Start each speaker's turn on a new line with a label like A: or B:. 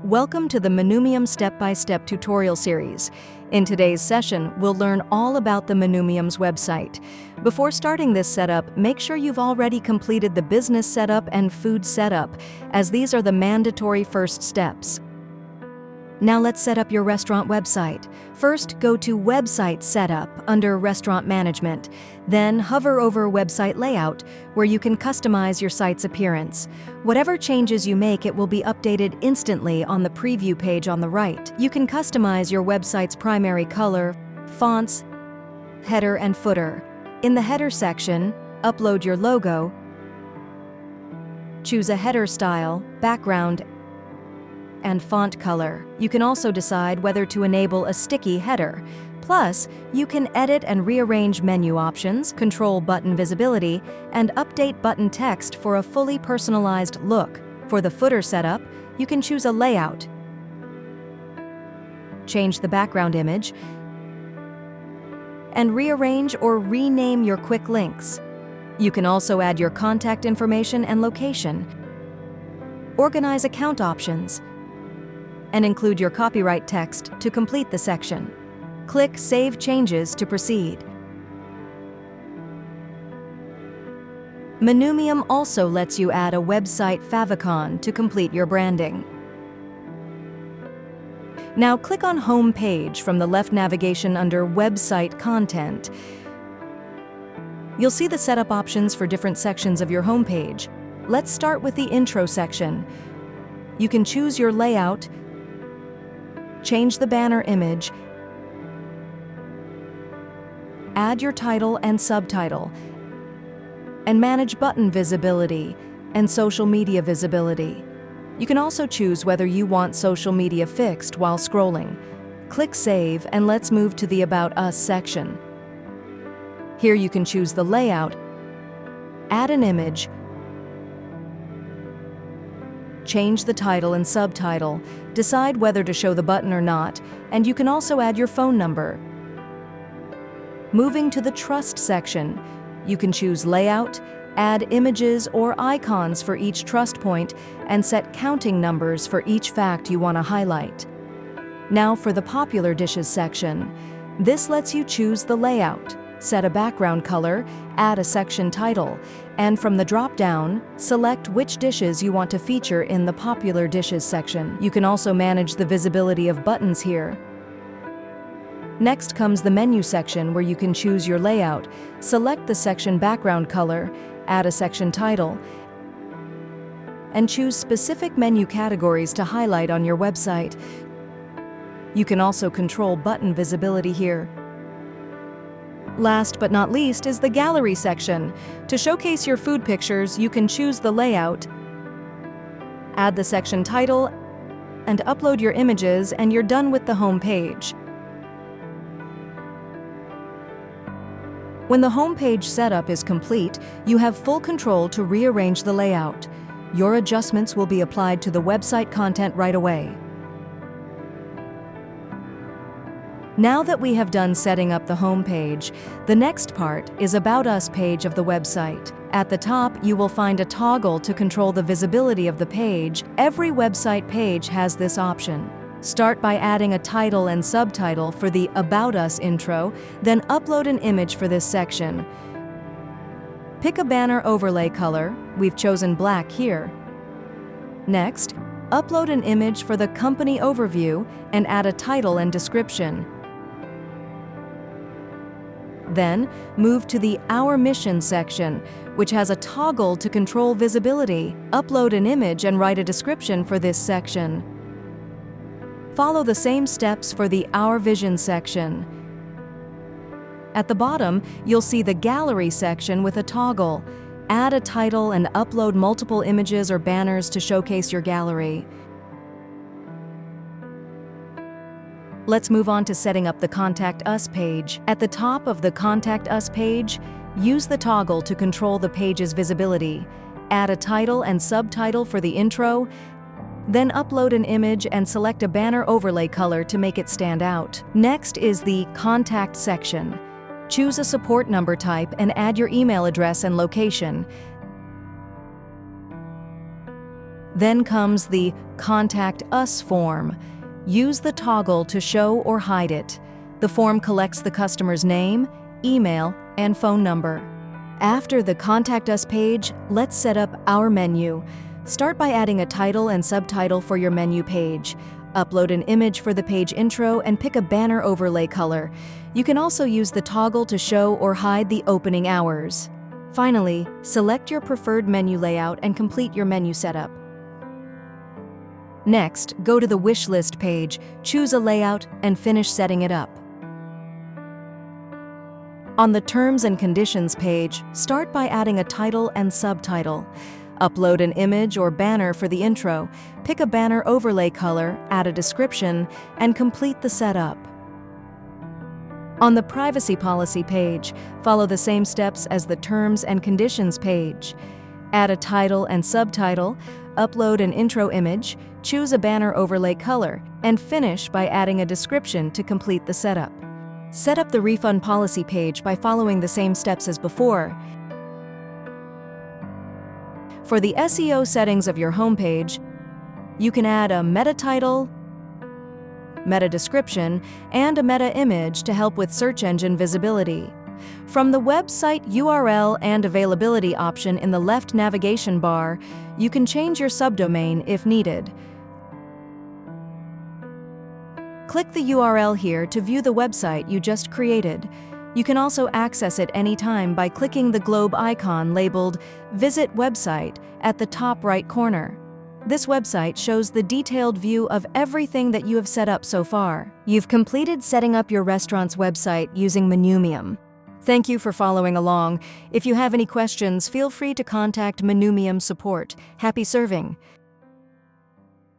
A: Welcome to the Menumium step-by-step tutorial series. In today's session, we'll learn all about the Menumium's website. Before starting this setup, make sure you've already completed the business setup and food setup, as these are the mandatory first steps. Now let's set up your restaurant website. First, go to Website Setup under Restaurant Management. Then hover over Website Layout, where you can customize your site's appearance. Whatever changes you make, it will be updated instantly on the preview page on the right. You can customize your website's primary color, fonts, header and footer. In the header section, upload your logo, choose a header style, background, and font color. You can also decide whether to enable a sticky header. Plus, you can edit and rearrange menu options, control button visibility, and update button text for a fully personalized look. For the footer setup, you can choose a layout, change the background image, and rearrange or rename your quick links. You can also add your contact information and location, organize account options, and include your copyright text to complete the section. Click Save Changes to proceed. Menumium also lets you add a website favicon to complete your branding. Now click on Home Page from the left navigation under Website Content. You'll see the setup options for different sections of your home page. Let's start with the intro section. You can choose your layout, change the banner image, add your title and subtitle, and manage button visibility and social media visibility. You can also choose whether you want social media fixed while scrolling. Click Save and let's move to the About Us section. Here you can choose the layout, add an image, change the title and subtitle, decide whether to show the button or not, and you can also add your phone number. Moving to the Trust section, you can choose layout, add images or icons for each trust point, and set counting numbers for each fact you want to highlight. Now for the Popular Dishes section. This lets you choose the layout, set a background color, add a section title, and from the drop-down, select which dishes you want to feature in the Popular Dishes section. You can also manage the visibility of buttons here. Next comes the Menu section, where you can choose your layout, select the section background color, add a section title, and choose specific menu categories to highlight on your website. You can also control button visibility here. Last but not least is the Gallery section. To showcase your food pictures, you can choose the layout, add the section title, and upload your images, and you're done with the home page. When the home page setup is complete, you have full control to rearrange the layout. Your adjustments will be applied to the website content right away. Now that we have done setting up the home page, the next part is About Us page of the website. At the top, you will find a toggle to control the visibility of the page. Every website page has this option. Start by adding a title and subtitle for the About Us intro, then upload an image for this section. Pick a banner overlay color. We've chosen black here. Next, upload an image for the company overview and add a title and description. Then, move to the Our Mission section, which has a toggle to control visibility. Upload an image and write a description for this section. Follow the same steps for the Our Vision section. At the bottom, you'll see the Gallery section with a toggle. Add a title and upload multiple images or banners to showcase your gallery. Let's move on to setting up the Contact Us page. At the top of the Contact Us page, use the toggle to control the page's visibility. Add a title and subtitle for the intro, then upload an image and select a banner overlay color to make it stand out. Next is the Contact section. Choose a support number type and add your email address and location. Then comes the Contact Us form. Use the toggle to show or hide it. The form collects the customer's name, email, and phone number. After the Contact Us page, let's set up our menu. Start by adding a title and subtitle for your menu page. Upload an image for the page intro and pick a banner overlay color. You can also use the toggle to show or hide the opening hours. Finally, select your preferred menu layout and complete your menu setup. Next, go to the Wishlist page, choose a layout, and finish setting it up. On the Terms and Conditions page, start by adding a title and subtitle. Upload an image or banner for the intro, pick a banner overlay color, add a description, and complete the setup. On the Privacy Policy page, follow the same steps as the Terms and Conditions page. Add a title and subtitle, upload an intro image, choose a banner overlay color, and finish by adding a description to complete the setup. Set up the Refund Policy page by following the same steps as before. For the SEO settings of your homepage, you can add a meta title, meta description, and a meta image to help with search engine visibility. From the website URL and availability option in the left navigation bar, you can change your subdomain if needed. Click the URL here to view the website you just created. You can also access it anytime by clicking the globe icon labeled Visit Website at the top right corner. This website shows the detailed view of everything that you have set up so far. You've completed setting up your restaurant's website using Menumium. Thank you for following along. If you have any questions, feel free to contact Menumium support. Happy serving!